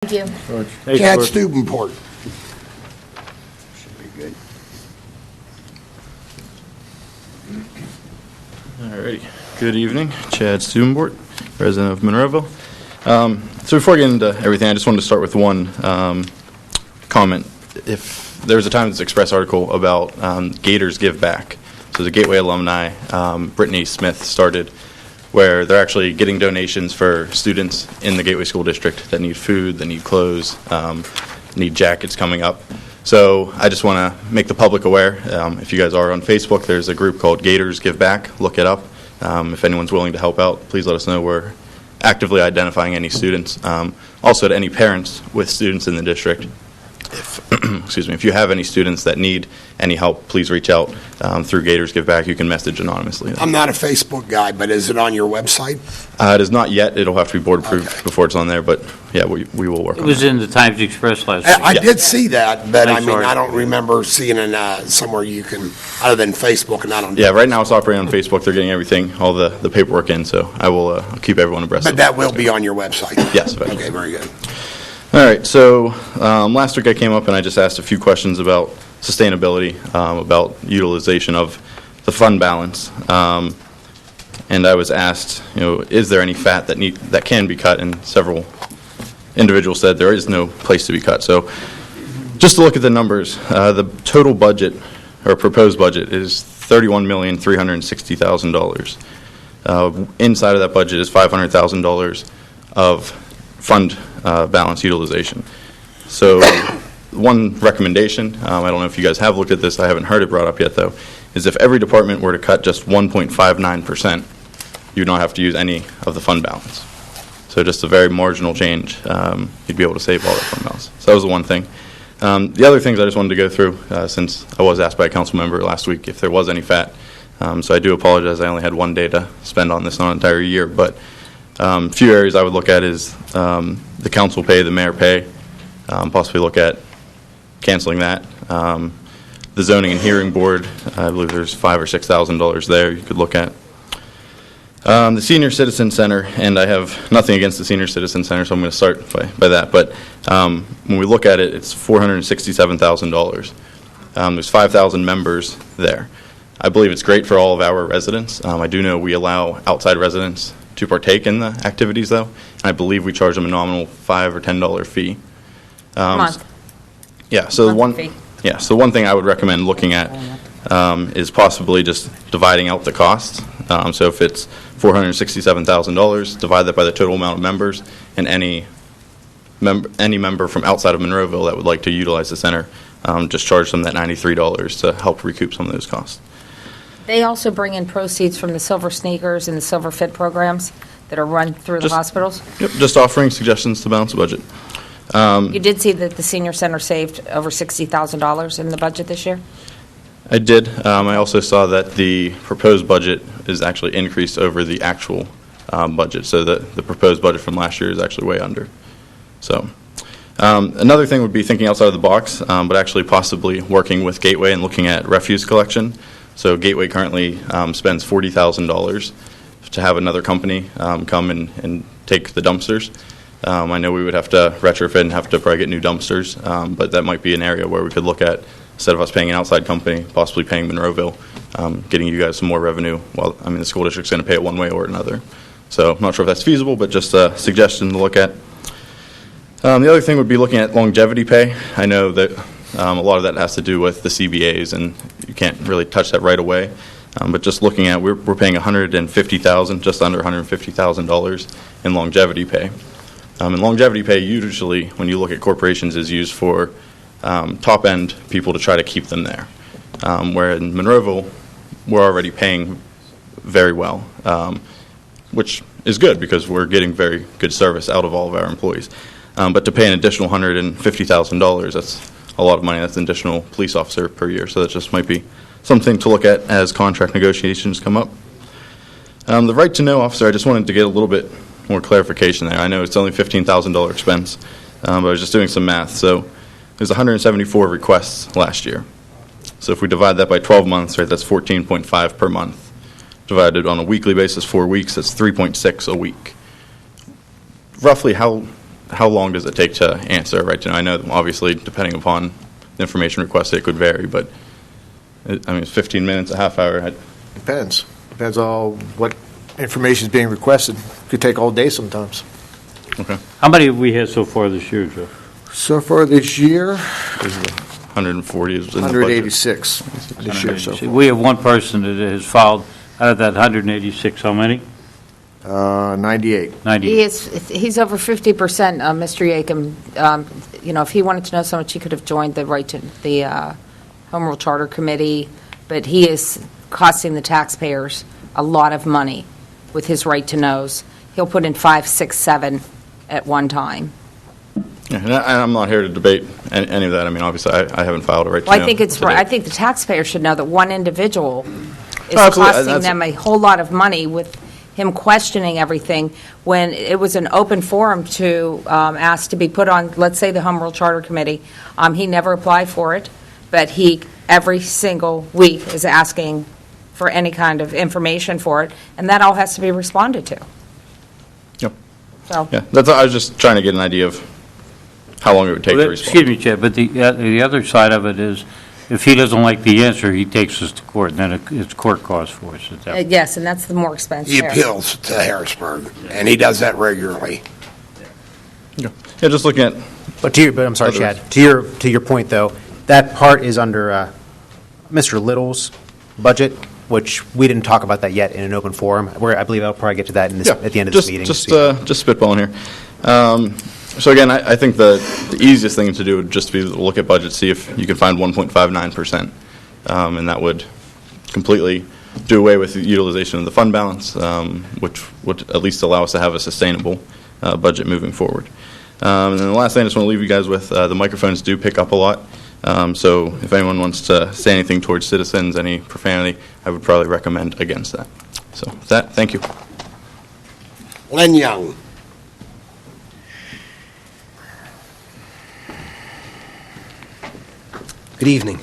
Thank you. Hey, Chad George. Stubenbort. Should be good. Alrighty. Good evening. Chad Stubenbort, resident of Monroeville. So before I get into everything, I just wanted to start with one comment. If there was a Times Express article about Gators Give Back. So the Gateway alumni, Brittany Smith, started where they're actually getting donations for students in the Gateway School District that need food, that need clothes, need jackets coming up. So I just want to make the public aware. If you guys are on Facebook, there's a group called Gators Give Back. Look it up. If anyone's willing to help out, please let us know. We're actively identifying any students. Also to any parents with students in the district. If you have any students that need any help, please reach out through Gators Give Back. You can message anonymously. I'm not a Facebook guy, but is it on your website? It is not yet. It'll have to be board approved before it's on there, but yeah, we will work on it. It was in the Times Express last week. I did see that, but Thanks, George. I don't remember seeing it somewhere you can, other than Facebook, and I don't. Yeah, right now it's operating on Facebook. They're getting everything, all the paperwork in, so I will keep everyone abreast But of it. that will be on your website? Yes, eventually. Okay, very good. All right, so last week I came up and I just asked a few questions about sustainability, about utilization of the fund balance. And I was asked, is there any fat that can be cut? And several individuals said there is no place to be cut. So just to look at the numbers, the total budget or proposed budget is $31,360,000. Inside of that budget is $500,000 of fund balance utilization. So one recommendation, I don't know if you guys have looked at this, I haven't heard it brought up yet though, is if every department were to cut just 1.59%, you'd not have to use any of the fund balance. So just a very marginal change, you'd be able to save all that fund balance. So that was the one thing. The other things I just wanted to go through, since I was asked by a council member last week if there was any fat. So I do apologize, I only had one day to spend on this, not an entire year, but a few areas I would look at is the council pay, the mayor pay, possibly look at canceling that. The zoning and hearing board, I believe there's $5,000 or $6,000 there you could look at. The senior citizen center, and I have nothing against the senior citizen center, so I'm going to start by that. But when we look at it, it's $467,000. There's 5,000 members there. I believe it's great for all of our residents. I do know we allow outside residents to partake in the activities, though. I believe we charge them a nominal $5 or $10 fee. Month. Yeah. So the one. Fee. Yeah. So one thing I would recommend looking at is possibly just dividing out the costs. So if it's $467,000, divide that by the total amount of members, and any member from outside of Monroeville that would like to utilize the center, just charge them that $93 to help recoup some of those costs. They also bring in proceeds from the Silver Sneakers and the Silver Fit programs that are run through the hospitals. Yep, just offering suggestions to balance the budget. You did see that the senior center saved over $60,000 in the budget this year? I did. I also saw that the proposed budget is actually increased over the actual budget, so the proposed budget from last year is actually way under. So another thing would be thinking outside of the box, but actually possibly working with Gateway and looking at refuse collection. So Gateway currently spends $40,000 to have another company come and take the dumpsters. I know we would have to retrofit and have to probably get new dumpsters, but that might be an area where we could look at, instead of us paying an outside company, possibly paying Monroeville, getting you guys some more revenue. Well, I mean, the school district's going to pay it one way or another. So I'm not sure if that's feasible, but just a suggestion to look at. The other thing would be looking at longevity pay. I know that a lot of that has to do with the CBAs, and you can't really touch that right away. But just looking at, we're paying $150,000, just under $150,000 in longevity pay. And longevity pay usually, when you look at corporations, is used for top-end people to try to keep them there. Where in Monroeville, we're already paying very well, which is good because we're getting very good service out of all of our employees. But to pay an additional $150,000, that's a lot of money. That's an additional police officer per year. So that just might be something to look at as contract negotiations come up. The right to know officer, I just wanted to get a little bit more clarification there. I know it's only $15,000 expense, but I was just doing some math. So there's 174 requests last year. So if we divide that by 12 months, right, that's 14.5 per month. Divided on a weekly basis, 4 weeks, that's 3.6 a week. Roughly how how long does it take to answer, right? I know, obviously, depending upon the information requested, it could vary, but, I mean, it's 15 minutes, a half hour. Depends. Depends on what information is being requested. Could take all day sometimes. Okay. How many have we had so far this year, Joe? So far this year, 140 is in the budget. 186 this year so far. We have one person that has filed, out of that 186, how many? 98. 90. He's over 50%, Mr. Yakem. You know, if he wanted to know so much, he could have joined the Home Rule Charter Committee, but he is costing the taxpayers a lot of money with his right to knows. He'll put in 5, 6, 7 at one time. Yeah, and I'm not here to debate any of that. I mean, obviously, I haven't filed a right to know. Well, I think it's to right. date. I think the taxpayer should know that one individual is Oh, absolutely. costing That's- them a whole lot of money with him questioning everything, when it was an open forum to ask to be put on, let's say, the Home Rule Charter Committee. He never applied for it, but he, every single week, is asking for any kind of information for it, and that all has to be responded to. Yep. So, Yeah, I was just trying to get an idea of how long it would take to respond. Excuse me, Chad, but the other side of it is, if he doesn't like the answer, he takes us to court, and then it's court costs for us at that point. yes, and that's the more expensive. He area. appeals to Harrisburg, and he does that regularly. Yeah, just looking at, But I'm sorry, Others. Chad, to your point, though, that part is under Mr. Little's budget, which we didn't talk about that yet in an open forum, where I believe I'll probably get to that at the end of this meeting. Just spitballing here. So again, I think the easiest thing to do would just be to look at budget, see if you can find 1.59%, and that would completely do away with the utilization of the fund balance, which would at least allow us to have a sustainable budget moving forward. And then the last thing I just want to leave you guys with, the microphones do pick up a lot. So if anyone wants to say anything towards citizens, any profanity, I would probably recommend against that. So with that, thank you. Len Young. Good evening.